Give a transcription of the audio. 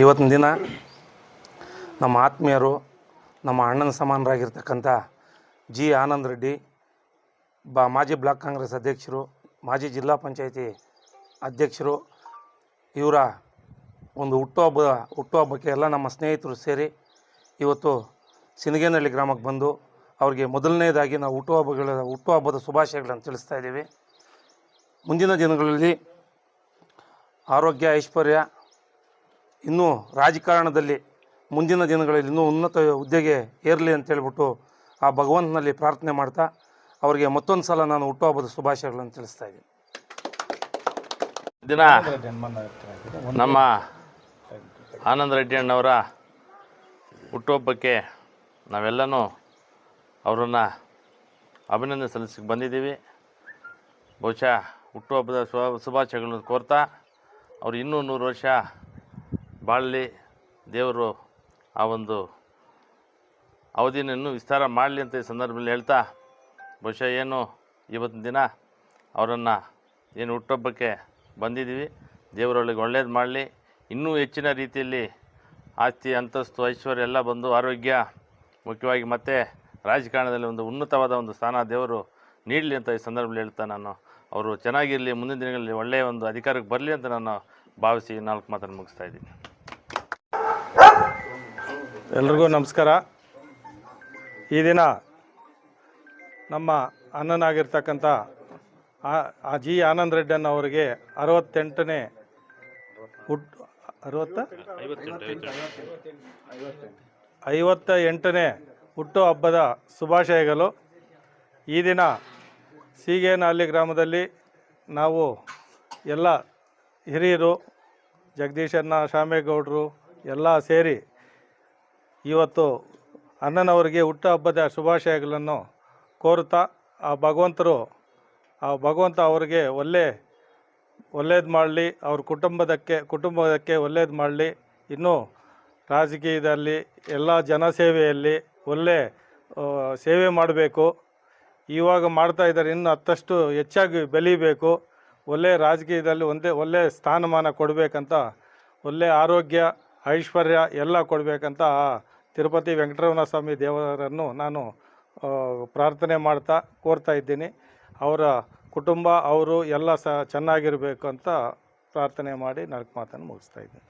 ಇವತ್ತಿನ ದಿನ ನಮ್ಮ ಆತ್ಮೀಯರು, ನಮ್ಮ ಅಣ್ಣನ ಸಮಾನರಾಗಿರ್ತಕ್ಕಂಥ ಜಿ ಆನಂದ್ ರೆಡ್ಡಿ, ಮಾಜಿ ಬ್ಲಾಕ್ ಕಾಂಗ್ರೆಸ್ ಅಧ್ಯಕ್ಷರು, ಮಾಜಿ ಜಿಲ್ಲಾ ಪಂಚಾಯಿತಿ ಅಧ್ಯಕ್ಷರು, ಇವರ ಒಂದು ಹುಟ್ಟುಹಬ್ಬಕ್ಕೆ ಎಲ್ಲ ನಮ್ಮ ಸ್ನೇಹಿತರು ಸೇರಿ ಇವತ್ತು ಸಿನಗೇನಹಳ್ಳಿ ಗ್ರಾಮಕ್ಕೆ ಬಂದು ಅವ್ರಿಗೆ ಮೊದಲನೇದಾಗಿ ನಾವು ಹುಟ್ಟುಹಬ್ಬದ ಶುಭಾಶಯಗಳನ್ನು ತಿಳಿಸ್ತಾ ಇದ್ದೀವಿ. ಮುಂದಿನ ದಿನಗಳಲ್ಲಿ ಆರೋಗ್ಯ, ಐಶ್ವರ್ಯ, ಇನ್ನೂ ರಾಜಕಾರಣದಲ್ಲಿ ಮುಂದಿನ ದಿನಗಳಲ್ಲಿ ಇನ್ನೂ ಉನ್ನತ ಹುದ್ದೆಗೆ ಏರಲಿ ಅಂತೇಳ್ಬಿಟ್ಟು ಆ ಭಗವಂತನಲ್ಲಿ ಪ್ರಾರ್ಥನೆ ಮಾಡ್ತಾ ಅವರಿಗೆ ಮತ್ತೊಂದು ಸಲ ನಾನು ಹುಟ್ಟುಹಬ್ಬದ ಶುಭಾಶಯಗಳನ್ನು ತಿಳಿಸ್ತಾ ಇದ್ದೀನಿ. ದಿನ ನಮ್ಮ ಆನಂದ್ ರೆಡ್ಡಿ ಅಣ್ಣವರ ಹುಟ್ಟುಹಬ್ಬಕ್ಕೆ ನಾವೆಲ್ಲನೂ ಅವರನ್ನು ಅಭಿನಂದನೆ ಸಲ್ಲಿಸಕ್ಕೆ ಬಂದಿದ್ದೀವಿ. ಬಹುಶಃ ಹುಟ್ಟುಹಬ್ಬದ ಶುಭಾಶಯಗಳನ್ನು ಕೋರ್ತಾ ಅವರು ಇನ್ನೂ 100 ವರ್ಷ ಬಾಳಲಿ, ದೇವರು ಆ ಒಂದು ಅವಧಿಯನ್ನು ಇನ್ನೂ ವಿಸ್ತಾರ ಮಾಡಲಿ ಅಂತ ಈ ಸಂದರ್ಭದಲ್ಲಿ ಹೇಳ್ತಾ, ಬಹುಶಃ ಏನು ಇವತ್ತಿನ ದಿನ ಅವರನ್ನು ಏನು ಹುಟ್ಟುಹಬ್ಬಕ್ಕೆ ಬಂದಿದ್ದೀವಿ, ದೇವರೊಳಗೆ ಒಳ್ಳೇದು ಮಾಡಲಿ, ಇನ್ನೂ ಹೆಚ್ಚಿನ ರೀತಿಯಲ್ಲಿ ಆಸ್ತಿ, ಅಂತಸ್ತು, ಐಶ್ವರ್ಯ ಎಲ್ಲ ಬಂದು ಆರೋಗ್ಯ, ಮುಖ್ಯವಾಗಿ ಮತ್ತು ರಾಜಕಾರಣದಲ್ಲಿ ಒಂದು ಉನ್ನತವಾದ ಒಂದು ಸ್ಥಾನ ದೇವರು ನೀಡಲಿ ಅಂತ ಈ ಸಂದರ್ಭದಲ್ಲಿ ಹೇಳ್ತಾ, ನಾನು ಅವರು ಚೆನ್ನಾಗಿರಲಿ, ಮುಂದಿನ ದಿನಗಳಲ್ಲಿ ಒಳ್ಳೆಯ ಒಂದು ಅಧಿಕಾರಕ್ಕೆ ಬರಲಿ ಅಂತ ನಾನು ಭಾವಿಸಿ 4 ಮಾತನ್ನು ಮುಗಿಸ್ತಾ ಇದ್ದೀನಿ. ಎಲ್ರಿಗೂ ನಮಸ್ಕಾರ. ಈ ದಿನ ನಮ್ಮ ಅಣ್ಣನಾಗಿರ್ತಕ್ಕಂಥ ಜಿ ಆನಂದ್ ರೆಡ್ಡಿ ಅವರಿಗೆ 68ನೇ ಹುಟ್ಟು ಹಬ್ಬದ ಶುಭಾಶಯಗಳು. ಈ ದಿನ ಸಿನಗೇನಹಳ್ಳಿ ಗ್ರಾಮದಲ್ಲಿ ನಾವು ಎಲ್ಲ ಹಿರಿಯರು, ಜಗದೀಶಣ್ಣ, ಶಾಮೇಗೌಡರು ಎಲ್ಲ ಸೇರಿ ಇವತ್ತು ಅಣ್ಣನವರಿಗೆ ಹುಟ್ಟುಹಬ್ಬದ ಶುಭಾಶಯಗಳನ್ನು ಕೋರುತ್ತಾ ಆ ಭಗವಂತ ಅವರಿಗೆ ಒಳ್ಳೇದು ಮಾಡಲಿ, ಅವ್ರ ಕುಟುಂಬದಕ್ಕೆ ಒಳ್ಳೇದು ಮಾಡಲಿ, ಇನ್ನೂ ರಾಜಕೀಯದಲ್ಲಿ ಎಲ್ಲ ಜನಸೇವೆಯಲ್ಲಿ ಒಳ್ಳೆ ಸೇವೆ ಮಾಡಬೇಕು. ಇವಾಗ ಮಾಡ್ತಾ ಇದ್ದಾರೆ, ಇನ್ನು ಹತ್ತಷ್ಟು ಹೆಚ್ಚಾಗಿ ಬೆಳೀಬೇಕು, ಒಳ್ಳೆ ರಾಜಕೀಯದಲ್ಲಿ ಒಳ್ಳೆ ಸ್ಥಾನಮಾನ ಕೊಡಬೇಕಂತ, ಒಳ್ಳೆ ಆರೋಗ್ಯ, ಐಶ್ವರ್ಯ ಎಲ್ಲ ಕೊಡಬೇಕಂತ ತಿರುಪತಿ ವೆಂಕಟರಮಣ ಸ್ವಾಮಿ ದೇವರನ್ನು ನಾನು ಪ್ರಾರ್ಥನೆ ಮಾಡ್ತಾ ಕೋರ್ತಾ ಇದ್ದೀನಿ. ಅವರ ಕುಟುಂಬ, ಅವರು ಎಲ್ಲ ಚೆನ್ನಾಗಿರಬೇಕು ಅಂತ ಪ್ರಾರ್ಥನೆ ಮಾಡಿ 4 ಮಾತನ್ನು ಮುಗಿಸ್ತಾ ಇದ್ದೀನಿ.